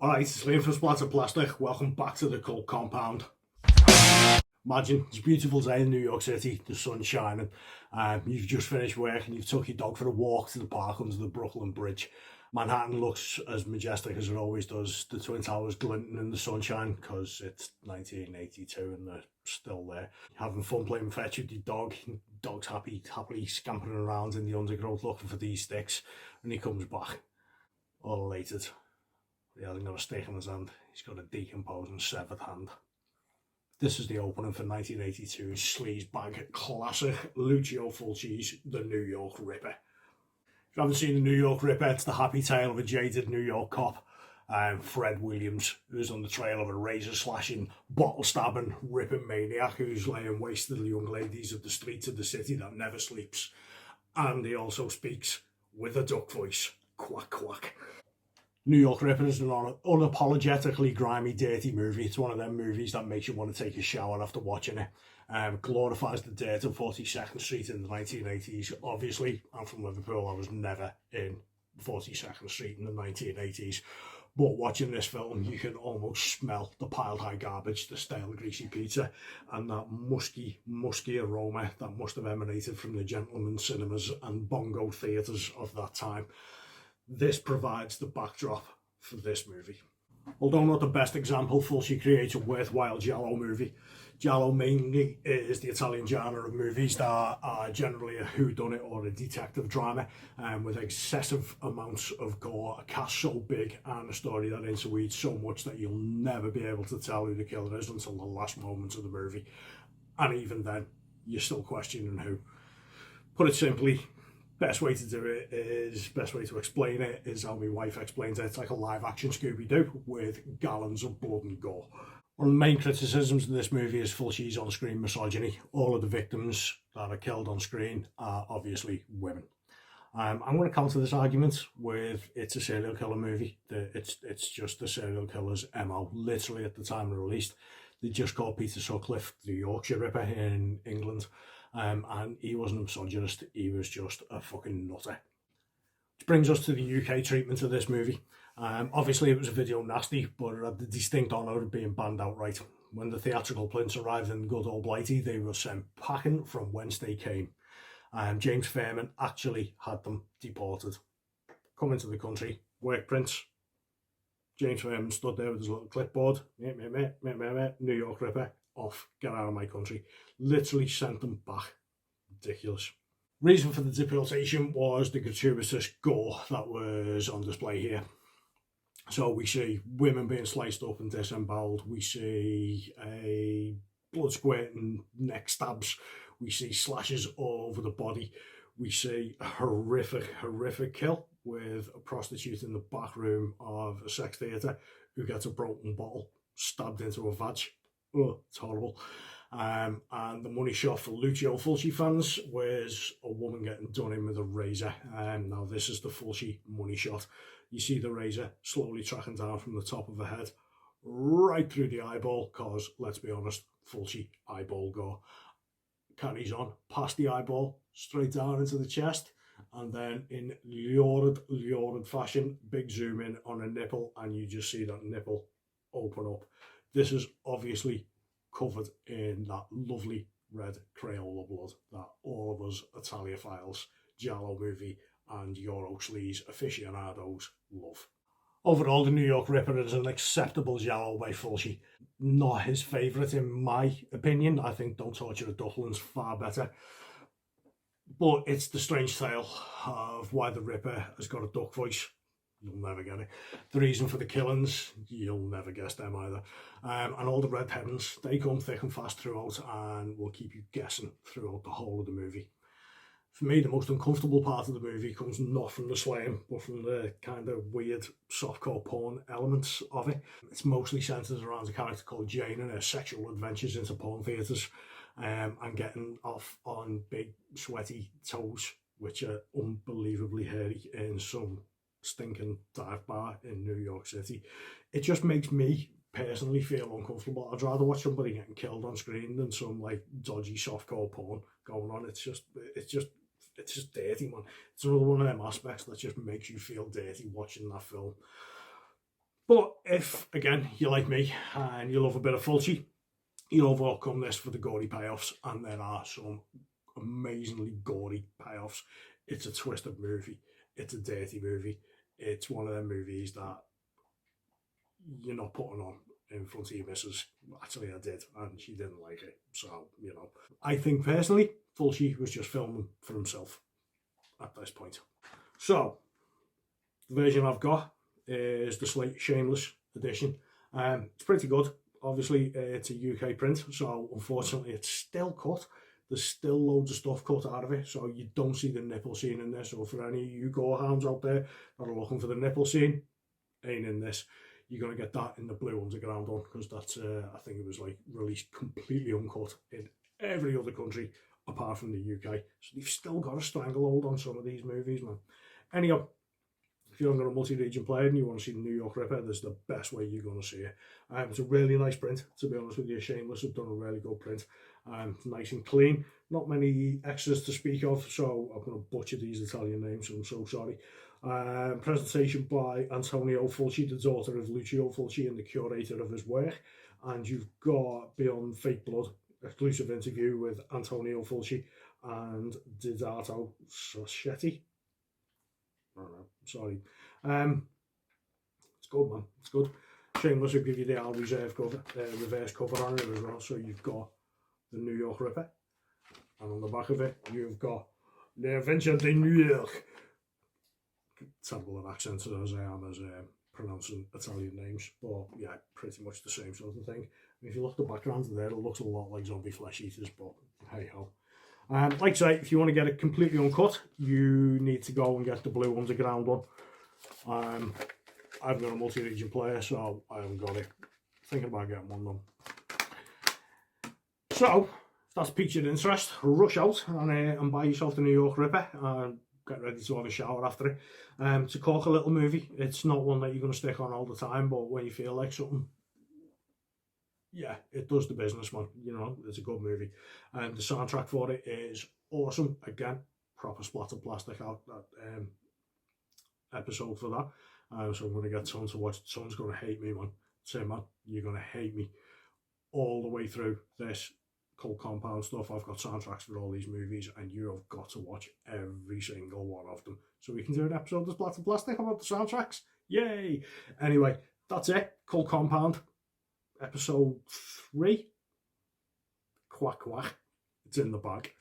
Alright, it's Liam from Splattered Plastic. Welcome back to the cult compound. Imagine it's a beautiful day in New York City, the sun's shining. You've just finished work and you've took your dog for a walk to the park under the Brooklyn Bridge. Manhattan looks as majestic as it always does. The Twin Towers glinting in the sunshine because it's 1982 and they're still there. Having fun playing fetch with your dog. Dog's happily scampering around in the undergrowth looking for these sticks, and he comes back all elated. He hasn't got a stick in his hand, he's got a decomposing severed hand. This is the opening for 1982's sleazebag classic, Lucio Fulci's The New York Ripper. If you haven't seen The New York Ripper, it's the happy tale of a jaded New York cop, Fred Williams, who's on the trail of a razor-slashing, bottle-stabbing, ripping maniac who's laying waste to the young ladies of the streets of the city that never sleeps. And he also speaks with a duck voice. Quack, quack. New York Ripper is an unapologetically grimy, dirty movie. It's one of them movies that makes you want to take a shower after watching it. Glorifies the dirt of 42nd Street in the 1980s. Obviously, I'm from Liverpool. I was never in 42nd Street in the 1980s. But watching this film, you can almost smell the piled high garbage, the stale, greasy pizza, and that musky aroma that must have emanated from the gentlemen's cinemas and bongo theatres of that time. This provides the backdrop for this movie. Although not the best example, Fulchi creates a worthwhile giallo movie. Giallo mainly is the Italian genre of movies that are generally a whodunit or a detective drama, with excessive amounts of gore, a cast so big and a story that interweaves so much that you'll never be able to tell who the killer is until the last moments of the movie. And even then, you're still questioning who. Put it simply, best way to explain it is how my wife explains it. It's like a live action Scooby-Doo with gallons of blood and gore. One of the main criticisms of this movie is Fulci's on-screen misogyny. All of the victims that are killed on screen are obviously women. I'm going to counter this argument with it's a serial killer movie. It's just the serial killer's MO. Literally at the time of release, they just called Peter Sutcliffe the Yorkshire Ripper in England. And he wasn't a misogynist, he was just a fucking nutter. Which brings us to the UK treatment of this movie. Obviously it was a video nasty, but it had the distinct honour of being banned outright. When the theatrical prints arrived in good old Blighty, they were sent packing from whence they came. James Fairman actually had them deported. Come into the country, work prints. James Fairman stood there with his little clipboard. New York Ripper. Off, get out of my country. Literally sent them back. Ridiculous. Reason for the deportation was the gratuitous gore that was on display here. So we see women being sliced up and disemboweled. We see a blood squirting neck stabs. We see slashes all over the body. We see a horrific kill with a prostitute in the back room of a sex theatre who gets a broken bottle stabbed into a vag. Oh, it's horrible. And the money shot for Lucio Fulci fans was a woman getting done in with a razor. Now this is the Fulci money shot. You see the razor slowly tracking down from the top of her head right through the eyeball, because let's be honest, Fulci eyeball gore. Carries on past the eyeball, straight down into the chest, and then in lurid fashion, big zoom in on a nipple, and you just see that nipple open up. This is obviously covered in that lovely red Crayola blood that all of us Italiophiles, giallo movie and Euro sleaze aficionados love. Overall, The New York Ripper is an acceptable giallo by Fulci. Not his favourite in my opinion. I think Don't Torture a Ducklin's far better. But it's the strange tale of why the Ripper has got a duck voice. You'll never get it. The reason for the killings, you'll never guess them either. And all the red herrings, they come thick and fast throughout and will keep you guessing throughout the whole of the movie. For me, the most uncomfortable part of the movie comes not from the slaying, but from the kind of weird softcore porn elements of it. It's mostly centred around a character called Jane and her sexual adventures into porn theatres, and getting off on big sweaty toes, which are unbelievably hairy in some stinking dive bar in New York City. It just makes me personally feel uncomfortable. I'd rather watch somebody getting killed on screen than some like dodgy softcore porn going on. It's just dirty, man. It's another one of them aspects that just makes you feel dirty watching that film. But if, again, you're like me and you love a bit of Fulchi, you'll overcome this for the gory payoffs, and there are some amazingly gory payoffs. It's a twisted movie. It's a dirty movie. It's one of them movies that you're not putting on in front of your missus. Actually, I did, and she didn't like it. So, I think personally, Fulci was just filming for himself at this point. So, the version I've got is the Slate Shameless edition. It's pretty good. Obviously, it's a UK print, so unfortunately, it's still cut. There's still loads of stuff cut out of it, so you don't see the nipple scene in this. So for any of you gorehounds out there that are looking for the nipple scene, ain't in this. You're going to get that in the Blue Underground one, because that's, I think it was like released completely uncut in every other country apart from the UK. So they've still got a stranglehold on some of these movies, man. Anyhow, if you haven't got a multi-region player and you want to see the New York Ripper, this is the best way you're going to see it. It's a really nice print, to be honest with you. Shameless have done a really good print. Nice and clean. Not many extras to speak of, so I'm going to butcher these Italian names, so I'm so sorry. Presentation by Antonio Fulchi, the daughter of Lucio Fulchi and the curator of his work. And you've got Beyond Fake Blood, exclusive interview with Antonio Fulchi and Didato Sascetti. I don't know, sorry. It's good, man. It's good. Shameless will give you the Al Reserve cover, reverse cover on it as well. So you've got the New York Ripper, and on the back of it, you've got Le Adventure de New York. Terrible at accents as I am as pronouncing Italian names, but yeah, pretty much the same sort of thing. If you look at the background there, it looks a lot like zombie flesh eaters, but hey ho. Like I say, if you want to get it completely uncut, you need to go and get the Blue Underground one. I've got a multi-region player, so I haven't got it. Thinking about getting one done. So, if that's piqued your interest, rush out and buy yourself the New York Ripper and get ready to have a shower after it. It's a corker little movie. It's not one that you're going to stick on all the time, but when you feel like something, yeah, it does the business, man. It's a good movie. And the soundtrack for it is awesome. Again, proper splattered plastic out that episode for that. So I'm going to get Son to watch. Son's going to hate me, man. Say, man, you're going to hate me all the way through this Cult Compound stuff. I've got soundtracks for all these movies, and you have got to watch every single one of them. So we can do an episode of Splattered Plastic about the soundtracks. Yay! Anyway, that's it. Cult Compound. Episode 3. Quack quack. It's in the bag.